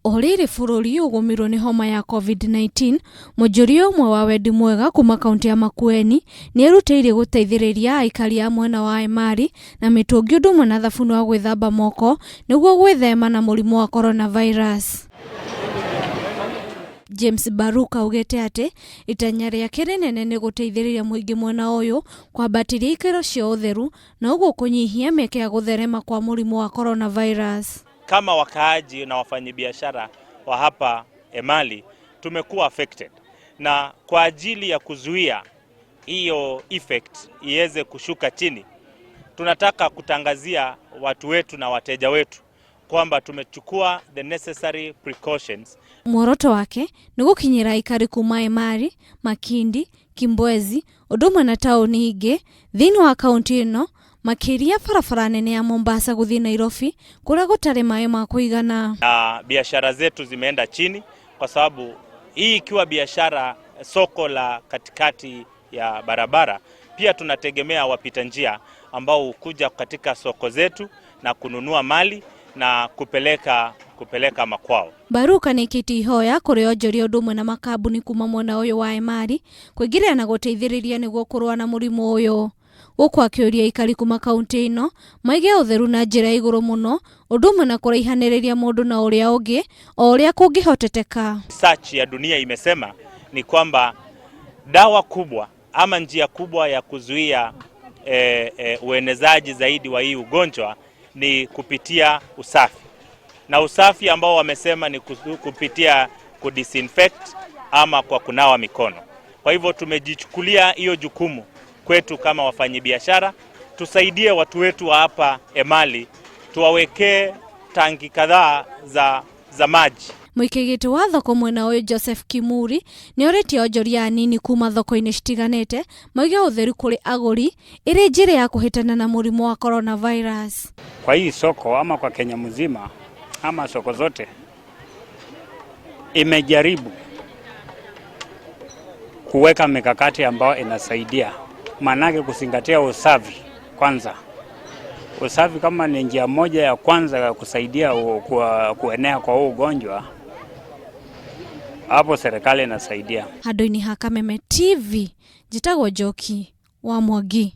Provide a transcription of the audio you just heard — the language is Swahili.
Oriri bururi ugumirwo ni homa ya COVID-19, mujuria umwe wa wendi mwega kuma kaunti ya Makueni ni erutĩire guteithĩrĩria aikari a mwena wa Emali na mitungi undu umwe na thabuni wa gwithamba moko niguo gwithema na murimu wa coronavirus. James Baruka augete ati itanya riake rinene ni guteithĩrĩria muingi mwena uyu kwambatiria ikero cia utheru na uguo kunyihia mieke ya gutherema kwa murimu wa coronavirus. Kama wakaaji na wafanyabiashara wa hapa Emali tumekuwa affected, na kwa ajili ya kuzuia hiyo effect iweze kushuka chini, tunataka kutangazia watu wetu na wateja wetu kwamba tumechukua the necessary precautions. Mworoto wake ni gukinyira aikari kuma Emali, Makindi, Kimbwezi, udumwe na tauni ingi thini wa kaunti ino, makiria barabara nene ya Mombasa guthii Nairobi kuria gutari maĩ ma kuigana. Biashara zetu zimeenda chini kwa sababu hii ikiwa biashara soko la katikati ya barabara, pia tunategemea wapita njia ambao hukuja katika soko zetu na kununua mali na kupeleka makwao. Baruka ni kiti ihoya kuri onjoria udumwe na makambuni kuma mwena uyu wa Emali kwigirira na guteithĩrĩria niguo kurua na murimu uyu. Guku akiuria ikari kuma kaunti ino maige utheru na njira iguru muno udumwe na kuraihanĩrĩria mundu na uria ungi o uria kungihoteteka. Research ya dunia imesema ni kwamba dawa kubwa ama njia kubwa ya kuzuia uenezaji zaidi wa hii ugonjwa ni kupitia usafi, na usafi ambao wamesema ni kupitia kudisinfect ama kwa kunawa mikono. Kwa hivyo tumejichukulia hiyo jukumu kwetu kama wafanyabiashara, tusaidie watu wetu wa hapa Emali, tuwawekee tangi kadhaa za maji. Mwikigiti wa thoko mwena uyu Joseph Kimuri ni orĩtie onjoria nini kuma thoko-inĩ citiganĩte maige utheru kuri aguri iri njĩra ya kuhitana na murimu wa coronavirus. Kwa hii soko ama kwa Kenya mzima ama soko zote imejaribu kuweka mikakati ambayo inasaidia, manake kuzingatia usafi kwanza. Usafi kama ni njia moja ya kwanza ya kusaidia kuenea kwa huu ugonjwa, hapo serikali inasaidia. Handu-inĩ ha Kameme TV, njitagwo Njoki wa Mwangi.